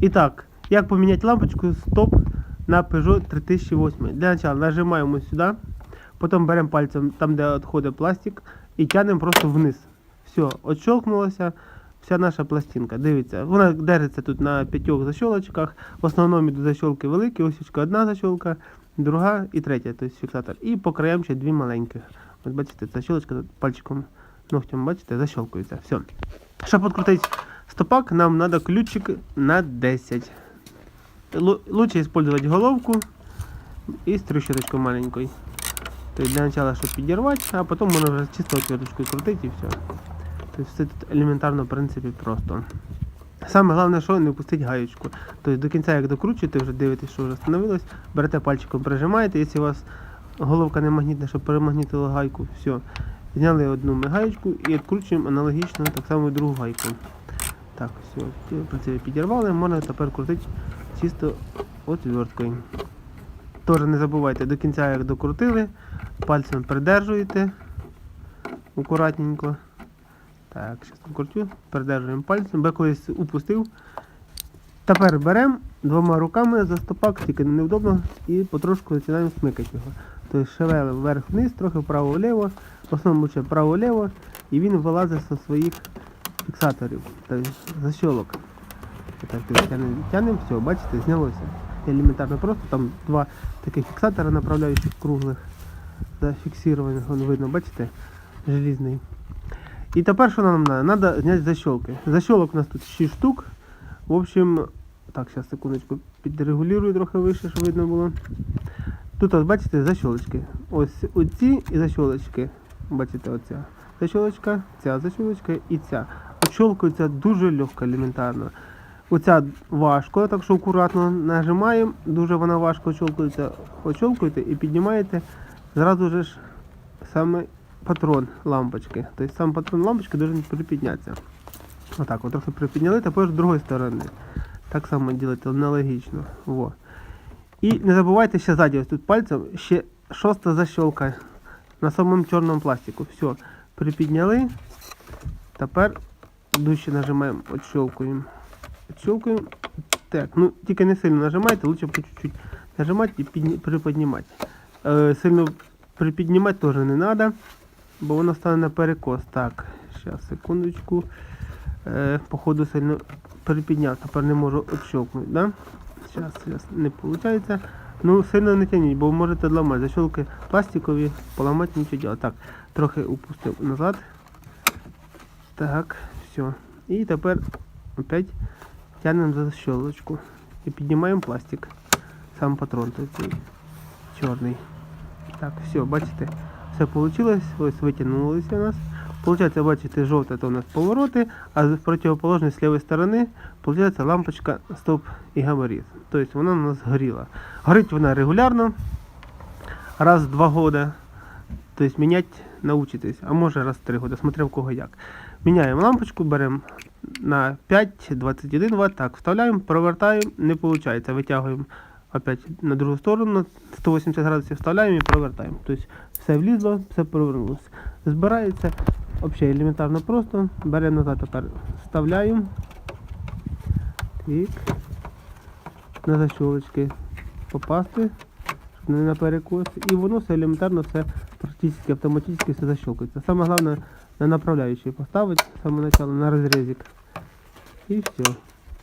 І так, як поміняти лампочку стоп на Peugeot 3008? Для начала нажимаємо сюди, потім беремо пальцем там, де відходить пластик, і тягнемо просто вниз. Все, відщелкнулося вся наша пластинка. Дивіться, вона держиться тут на 5 защолочках. В основному йдуть защолки великі, ось одна защолка, друга і третя, тобто фіксатор. І по краям ще дві маленьких. Ось бачите, защолочка тут пальчиком, ногтем, бачите, защелкується. Все. Щоб відкрутити стопак, нам треба ключик на 10. Лучше использовать головку и с трещоточкой маленькой. То есть для начала, чтобы подорвать, а потом можно уже чисто отверточку крутить и все. То есть все тут элементарно, в принципе, просто. Самое главное, что не упустить гаечку. То есть до кінця, як докручуєте, вже дивитесь, що вже становилось, берете пальчиком, прижимаєте, якщо у вас головка не магнітна, щоб перемагнітила гайку, все. Зняли одну гаєчку і відкручуємо аналогічно так само і другу гайку. Так, все, в принципі, підірвали, можна тепер крутити чисто отверткою. Теж не забувайте, до кінця як докрутили, пальцем придержуєте акуратненько. Так, зараз крутю, придержуємо пальцем, бо колись упустив. Тепер беремо двома руками за стопак, тільки невдобно, і потрошку починаємо смикати його. Тобто шевелимо вверх-вниз, трохи вправо-вліво, в основному ще вправо-вліво, і він вилазить зі своїх фіксаторів, тобто защолок. Так, тянемо, все, бачите, знялося. Елементарно просто, там два таких фіксатора направляючих круглих, зафіксованих, вон видно, бачите, желізний. І тепер що нам треба? Треба зняти защолки. Защолок у нас тут 6 штук. В общем, так, зараз секундочку, підрегулюю трохи вище, щоб видно було. Тут, ось, бачите, защолочки. Ось оці і защолочки. Бачите, оця защолочка, ця защолочка і ця. Отщолкується дуже легко, елементарно. Оця важко, так що акуратно нажимаємо, дуже вона важко очолкується, очолкуєте і піднімаєте зразу ж саме патрон лампочки. Тобто сам патрон лампочки має припіднятися. Отак, от трохи припідняли, тепер з другої сторони. Так само робите, аналогічно. Во. І не забувайте ще ззаді, ось тут пальцем, ще 6-та защолка на самому чорному пластику. Все, припідняли, тепер дужче нажимаємо, отщелкуємо. Щелкаємо. Так, ну тільки не сильно нажимайте, лучше по чуть-чуть нажимати і приподнімати. Сильно припіднімати теж не треба, бо воно стане на перекос. Так, зараз, секундочку. Походу сильно припідняв, тепер не можу відщелкнути, да? Зараз не виходить. Ну, сильно не тяніть, бо можете зламати. Защолки пластикові, поламати нічого діла. Так, трохи упустив назад. Так, все. І тепер опять тянемо за щелочку і піднімаємо пластик. Сам патрон такий чорний. Так, все, бачите, все вийшло, ось витягнулося у нас. Получається, бачите, жовте то у нас повороти, а з противоположної з лівої сторони, получається лампочка стоп і габарит. Тобто вона у нас горіла. Горить вона регулярно, раз в 2 роки. Тобто міняти научитесь, а може раз в 3 роки, смотря в кого як. Міняємо лампочку, беремо на 5-21 Вт, так, вставляємо, провертаємо, не виходить, витягуємо опять на другу сторону, 180 градусів вставляємо і провертаємо. Тобто все влізло, все провернулося. Збирається, взагалі елементарно просто, беремо назад, тепер вставляємо, так, на защолочки попасти, щоб не на перекос, і воно все елементарно, все практично автоматично все защелкується. Саме головне на направляючий поставити, саме начало на розрізик. І все.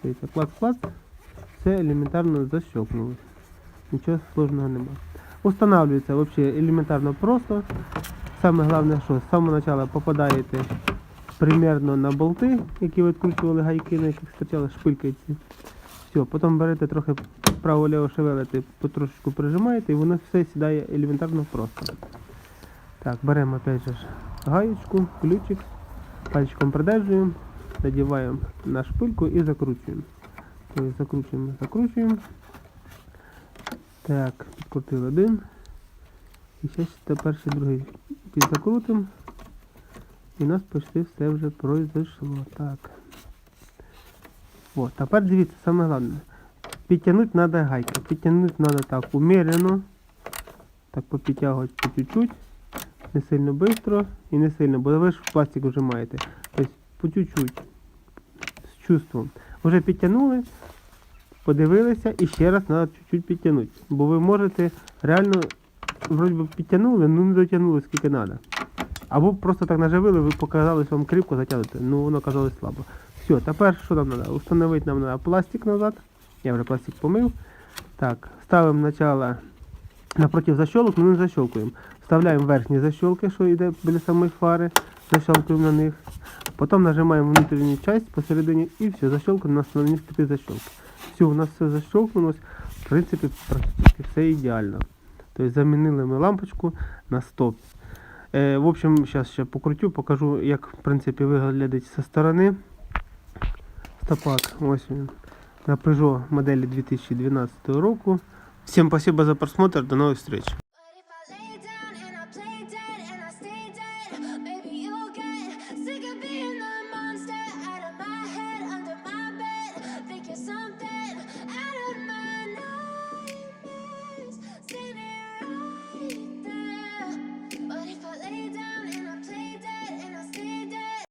Дивіться, клац-клац, все елементарно защелкнулося. Нічого сложного немає. Устанавливається взагалі елементарно просто. Саме головне, що з самого початку попадаєте примерно на болти, які ви відкручували гайки, на яких стачали шпильки ці. Все, потім берете трохи вправо-ліво шевелите, потрошечку прижимаєте і воно все сідає елементарно просто. Так, беремо опять же гаєчку, ключик, пальчиком придержуємо, надіваємо на шпильку і закручуємо. Тобто закручуємо. Так, підкрутили один. І зараз тепер ще другий підзакрутимо. І у нас почти все вже пройшло. Так. От, тепер дивіться, саме головне. Підтягнути треба гайки. Підтягнути треба так умеренно. Так попідтягувати по чуть-чуть. Не сильно швидко і не сильно, бо ви ж пластик вже маєте. Тобто по чуть-чуть, з чувством. Вже підтягнули, подивилися і ще раз треба чуть-чуть підтягнути. Бо ви можете реально, вроді би підтягнули, ну не дотягнули скільки треба. Або просто так наживили, ви показалось вам кріпко затягнути, ну воно казалось слабо. Все, тепер що нам треба? Установити нам треба пластик назад. Я вже пластик помив. Так, ставимо спочатку напротив защолок, ну не защолкуємо. Вставляємо верхні защолки, що йде біля самої фари, защолкуємо на них. Потім нажимаємо внутрішню частину посередині і все, защолкуємо на основні степи защолки. Все, у нас все защолкнулось, в принципі, практично все ідеально. Тобто замінили ми лампочку на стоп. В общем, зараз ще покрутю, покажу, як в принципі виглядить зі сторони. Стопак, ось він, на Peugeot моделі 2012 року. Всем спасибо за просмотр, до новых встреч. But if I lay down and I play dead and I stay dead, maybe you'll get sick of